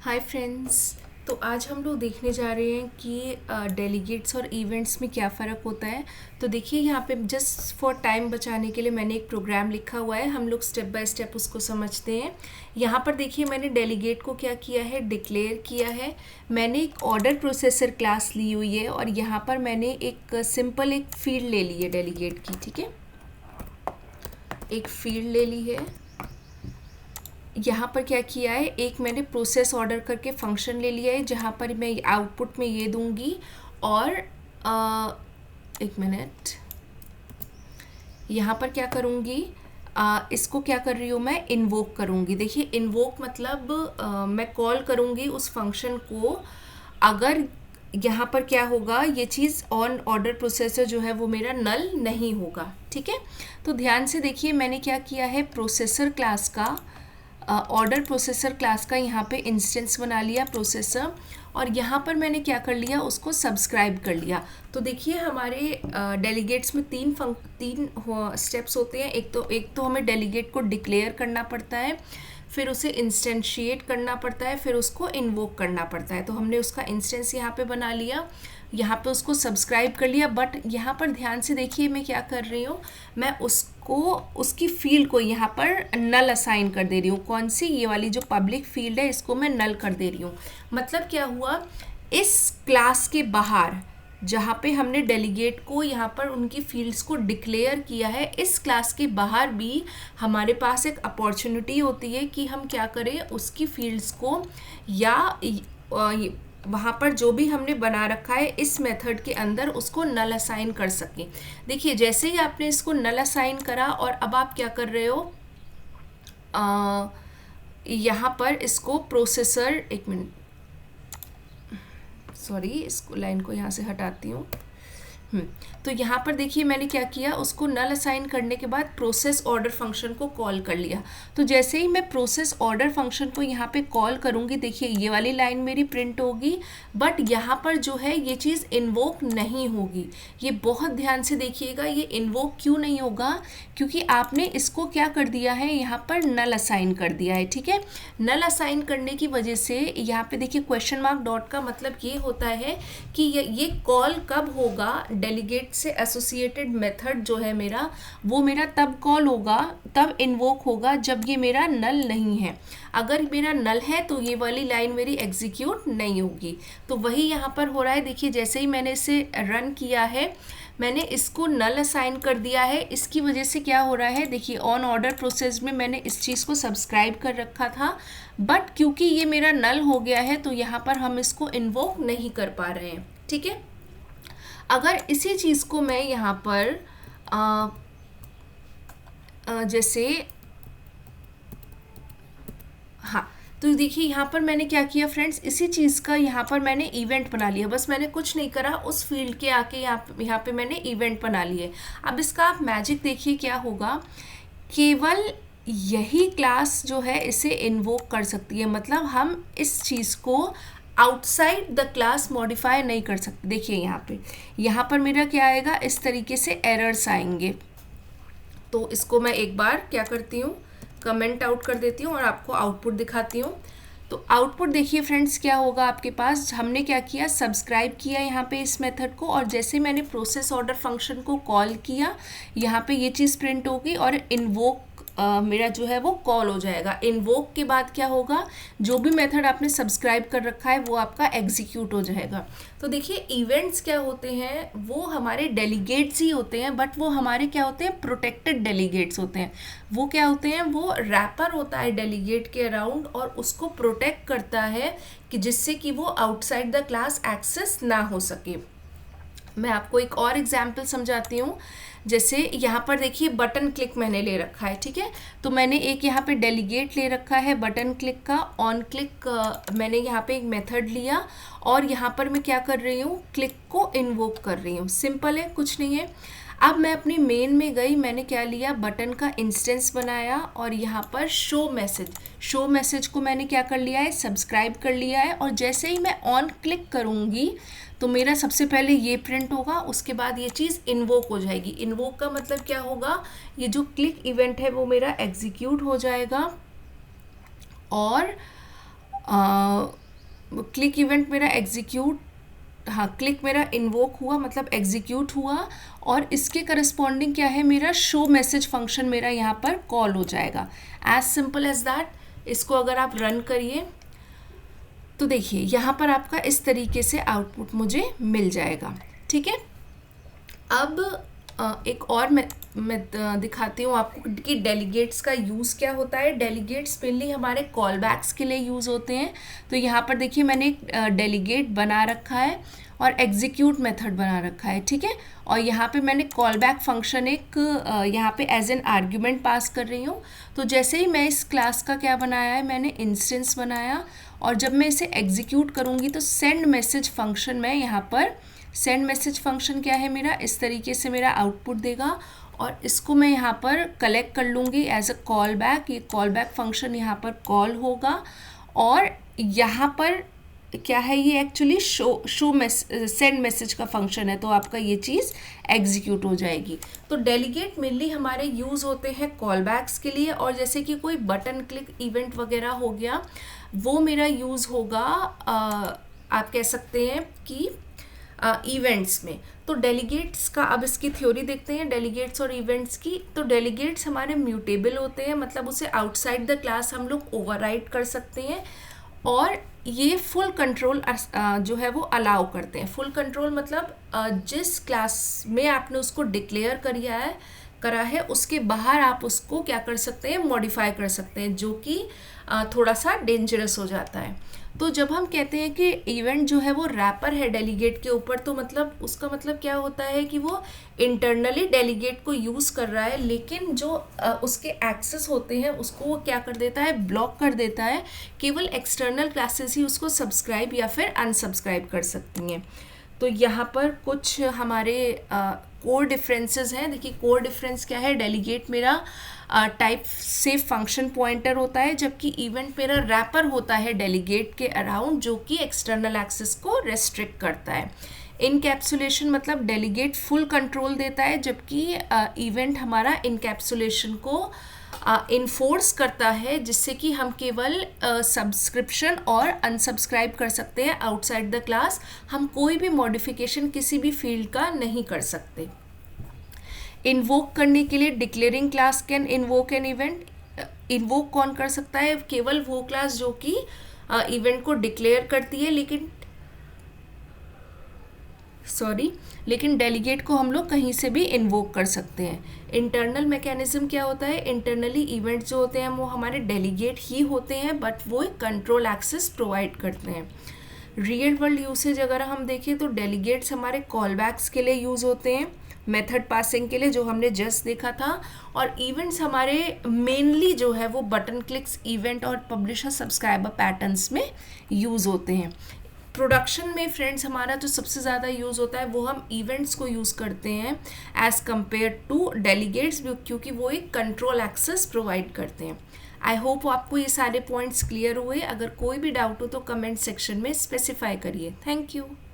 Hi friends. तो आज हम लोग देखने जा रहे हैं कि डेलीगेट्स और इवेंट्स में क्या फ़र्क होता है। तो देखिए यहाँ पे जस्ट फॉर टाइम बचाने के लिए मैंने एक प्रोग्राम लिखा हुआ है, हम लोग स्टेप बाय स्टेप उसको समझते हैं। यहाँ पर देखिए मैंने डेलीगेट को क्या किया है, डिक्लेयर किया है। मैंने एक ऑर्डर प्रोसेसर क्लास ली हुई है और यहाँ पर मैंने एक सिंपल एक फील्ड ले ली है डेलीगेट की। ठीक है, एक फील्ड ले ली है। यहाँ पर क्या किया है, एक मैंने प्रोसेस ऑर्डर करके फंक्शन ले लिया है जहाँ पर मैं आउटपुट में ये दूंगी और एक मिनट, यहाँ पर क्या करूँगी, इसको क्या कर रही हूँ मैं, इन्वोक करूँगी। देखिए इन्वोक मतलब मैं कॉल करूँगी उस फंक्शन को अगर यहाँ पर क्या होगा, ये चीज़ ऑन ऑर्डर प्रोसेसर जो है वो मेरा नल नहीं होगा। ठीक है, तो ध्यान से देखिए मैंने क्या किया है, प्रोसेसर क्लास का ऑर्डर प्रोसेसर क्लास का यहाँ पे इंस्टेंस बना लिया प्रोसेसर, और यहाँ पर मैंने क्या कर लिया, उसको सब्सक्राइब कर लिया। तो देखिए हमारे डेलीगेट्स में तीन स्टेप्स होते हैं। एक तो हमें डेलीगेट को डिक्लेयर करना पड़ता है, फिर उसे इंस्टेंशिएट करना पड़ता है, फिर उसको इन्वोक करना पड़ता है। तो हमने उसका इंस्टेंस यहाँ पे बना लिया, यहाँ पे उसको सब्सक्राइब कर लिया। बट यहाँ पर ध्यान से देखिए मैं क्या कर रही हूँ, मैं उसको उसकी फील्ड को यहाँ पर नल असाइन कर दे रही हूँ। कौन सी, ये वाली जो पब्लिक फील्ड है इसको मैं नल कर दे रही हूँ। मतलब क्या हुआ, इस क्लास के बाहर जहाँ पे हमने डेलीगेट को यहाँ पर उनकी फील्ड्स को डिक्लेयर किया है, इस क्लास के बाहर भी हमारे पास एक अपॉर्चुनिटी होती है कि हम क्या करें, उसकी फील्ड्स को या वहाँ पर जो भी हमने बना रखा है इस मेथड के अंदर उसको नल असाइन कर सकें। देखिए जैसे ही आपने इसको नल असाइन करा और अब आप क्या कर रहे हो, यहाँ पर इसको प्रोसेसर, एक मिनट सॉरी, इसको लाइन को यहाँ से हटाती हूँ। तो यहाँ पर देखिए मैंने क्या किया, उसको नल असाइन करने के बाद प्रोसेस ऑर्डर फंक्शन को कॉल कर लिया। तो जैसे ही मैं प्रोसेस ऑर्डर फंक्शन को यहाँ पे कॉल करूँगी, देखिए ये वाली लाइन मेरी प्रिंट होगी, बट यहाँ पर जो है ये चीज़ इन्वोक नहीं होगी। ये बहुत ध्यान से देखिएगा, ये इन्वोक क्यों नहीं होगा, क्योंकि आपने इसको क्या कर दिया है, यहाँ पर नल असाइन कर दिया है। ठीक है, नल असाइन करने की वजह से यहाँ पे देखिए क्वेश्चन मार्क डॉट का मतलब ये होता है कि ये कॉल कब होगा, डेलीगेट से एसोसिएटेड मेथड जो है मेरा, वो मेरा तब कॉल होगा, तब इन्वोक होगा जब ये मेरा नल नहीं है। अगर मेरा नल है तो ये वाली लाइन मेरी एग्जीक्यूट नहीं होगी। तो वही यहाँ पर हो रहा है। देखिए जैसे ही मैंने इसे रन किया है, मैंने इसको नल असाइन कर दिया है। इसकी वजह से क्या हो रहा है, देखिए ऑन ऑर्डर प्रोसेस में मैंने इस चीज़ को सब्सक्राइब कर रखा था, बट क्योंकि ये मेरा नल हो गया है तो यहाँ पर हम इसको इन्वोक नहीं कर पा रहे हैं। ठीक है, अगर इसी चीज़ को मैं यहाँ पर जैसे, हाँ, तो देखिए यहाँ पर मैंने क्या किया फ्रेंड्स, इसी चीज़ का यहाँ पर मैंने इवेंट बना लिया। बस मैंने कुछ नहीं करा, उस फील्ड के आके यहाँ पे मैंने इवेंट बना लिए। अब इसका आप मैजिक देखिए क्या होगा, केवल यही क्लास जो है इसे इन्वोक कर सकती है। मतलब हम इस चीज़ को आउटसाइड द क्लास मॉडिफाई नहीं कर सकते। देखिए यहाँ पर मेरा क्या आएगा, इस तरीके से एरर्स आएंगे। तो इसको मैं एक बार क्या करती हूँ, कमेंट आउट कर देती हूँ और आपको आउटपुट दिखाती हूँ। तो आउटपुट देखिए फ्रेंड्स क्या होगा आपके पास, हमने क्या किया, सब्सक्राइब किया यहाँ पे इस मेथड को, और जैसे मैंने प्रोसेस ऑर्डर फंक्शन को कॉल किया, यहाँ पे ये चीज़ प्रिंट होगी और इन्वोक मेरा जो है वो कॉल हो जाएगा। इन्वोक के बाद क्या होगा, जो भी मेथड आपने सब्सक्राइब कर रखा है वो आपका एग्जीक्यूट हो जाएगा। तो देखिए इवेंट्स क्या होते हैं, वो हमारे डेलीगेट्स ही होते हैं, बट वो हमारे क्या होते हैं, प्रोटेक्टेड डेलीगेट्स होते हैं। वो क्या होते हैं, वो रैपर होता है डेलीगेट के अराउंड और उसको प्रोटेक्ट करता है कि जिससे कि वो आउटसाइड द क्लास एक्सेस ना हो सके। मैं आपको एक और एग्जाम्पल समझाती हूँ। जैसे यहाँ पर देखिए बटन क्लिक मैंने ले रखा है। ठीक है, तो मैंने एक यहाँ पे डेलीगेट ले रखा है बटन क्लिक का। ऑन क्लिक मैंने यहाँ पे एक मेथड लिया और यहाँ पर मैं क्या कर रही हूँ, क्लिक को इन्वोक कर रही हूँ। सिंपल है, कुछ नहीं है। अब मैं अपनी मेन में गई, मैंने क्या लिया, बटन का इंस्टेंस बनाया और यहाँ पर शो मैसेज को मैंने क्या कर लिया है, सब्सक्राइब कर लिया है। और जैसे ही मैं ऑन क्लिक करूँगी तो मेरा सबसे पहले ये प्रिंट होगा, उसके बाद ये चीज़ इन्वोक हो जाएगी। इन्वोक का मतलब क्या होगा, ये जो क्लिक इवेंट है वो मेरा एग्जीक्यूट हो जाएगा और क्लिक इवेंट मेरा एग्जीक्यूट, हाँ क्लिक मेरा इन्वोक हुआ मतलब एग्जीक्यूट हुआ, और इसके करस्पॉन्डिंग क्या है, मेरा शो मैसेज फंक्शन मेरा यहाँ पर कॉल हो जाएगा। As simple as that. इसको अगर आप रन करिए तो देखिए यहाँ पर आपका इस तरीके से आउटपुट मुझे मिल जाएगा। ठीक है, अब एक और मैं दिखाती हूँ आपको कि डेलीगेट्स का यूज़ क्या होता है। डेलीगेट्स मेनली हमारे कॉल बैक्स के लिए यूज़ होते हैं। तो यहाँ पर देखिए मैंने एक डेलीगेट बना रखा है और एग्जीक्यूट मेथड बना रखा है। ठीक है, और यहाँ पे मैंने कॉल बैक फंक्शन एक यहाँ पे एज एन आर्ग्यूमेंट पास कर रही हूँ। तो जैसे ही मैं इस क्लास का क्या बनाया है, मैंने इंस्टेंस बनाया, और जब मैं इसे एग्जीक्यूट करूँगी तो सेंड मैसेज फंक्शन मैं यहाँ पर, सेंड मैसेज फंक्शन क्या है मेरा, इस तरीके से मेरा आउटपुट देगा, और इसको मैं यहाँ पर कलेक्ट कर लूँगी एज अ कॉल बैक। ये कॉल बैक फंक्शन यहाँ पर कॉल होगा, और यहाँ पर क्या है, ये एक्चुअली सेंड मैसेज का फंक्शन है, तो आपका ये चीज़ एग्जीक्यूट हो जाएगी। तो डेलीगेट मेनली हमारे यूज़ होते हैं कॉल बैक्स के लिए, और जैसे कि कोई बटन क्लिक इवेंट वगैरह हो गया, वो मेरा यूज़ होगा आप कह सकते हैं कि इवेंट्स में। तो डेलीगेट्स का अब इसकी थ्योरी देखते हैं, डेलीगेट्स और इवेंट्स की। तो डेलीगेट्स हमारे म्यूटेबल होते हैं, मतलब उसे आउटसाइड द क्लास हम लोग ओवरराइड कर सकते हैं, और ये फुल कंट्रोल जो है वो अलाउ करते हैं। फुल कंट्रोल मतलब जिस क्लास में आपने उसको डिक्लेयर करा है उसके बाहर आप उसको क्या कर सकते हैं, मॉडिफाई कर सकते हैं, जो कि थोड़ा सा डेंजरस हो जाता है। तो जब हम कहते हैं कि इवेंट जो है वो रैपर है डेलीगेट के ऊपर, तो मतलब उसका मतलब क्या होता है कि वो इंटरनली डेलीगेट को यूज़ कर रहा है, लेकिन जो उसके एक्सेस होते हैं उसको वो क्या कर देता है, ब्लॉक कर देता है। केवल एक्सटर्नल क्लासेस ही उसको सब्सक्राइब या फिर अनसब्सक्राइब कर सकती हैं। तो यहाँ पर कुछ हमारे कोर डिफरेंसेस हैं। देखिए कोर डिफरेंस क्या है, डेलीगेट मेरा टाइप से फंक्शन पॉइंटर होता है, जबकि इवेंट मेरा रैपर होता है डेलीगेट के अराउंड, जो कि एक्सटर्नल एक्सेस को रेस्ट्रिक्ट करता है। इनकैप्सुलेशन मतलब डेलीगेट फुल कंट्रोल देता है, जबकि इवेंट हमारा इनकैप्सुलेशन को इन्फोर्स करता है, जिससे कि हम केवल सब्सक्रिप्शन और अनसब्सक्राइब कर सकते हैं आउटसाइड द क्लास। हम कोई भी मॉडिफिकेशन किसी भी फील्ड का नहीं कर सकते। इन्वोक करने के लिए declaring class can invoke an event. Invoke कौन कर सकता है, केवल वो क्लास जो कि इवेंट को डिक्लेयर करती है, लेकिन डेलीगेट को हम लोग कहीं से भी इन्वोक कर सकते हैं। इंटरनल मैकेनिज्म क्या होता है, इंटरनली इवेंट जो होते हैं वो हमारे डेलीगेट ही होते हैं, बट वो एक कंट्रोल एक्सेस प्रोवाइड करते हैं। रियल वर्ल्ड यूसेज अगर हम देखें तो डेलीगेट्स हमारे कॉल बैक्स के लिए यूज़ होते हैं, मेथड पासिंग के लिए जो हमने जस्ट देखा था, और इवेंट्स हमारे मेनली जो है वो बटन क्लिक्स इवेंट और पब्लिशर सब्सक्राइबर पैटर्न्स में यूज़ होते हैं। प्रोडक्शन में फ्रेंड्स हमारा जो सबसे ज़्यादा यूज़ होता है वो हम इवेंट्स को यूज़ करते हैं एज़ कम्पेयर टू डेलीगेट्स, क्योंकि वो एक कंट्रोल एक्सेस प्रोवाइड करते हैं। आई होप आपको ये सारे पॉइंट्स क्लियर हुए। अगर कोई भी डाउट हो तो कमेंट सेक्शन में स्पेसिफाई करिए। Thank you.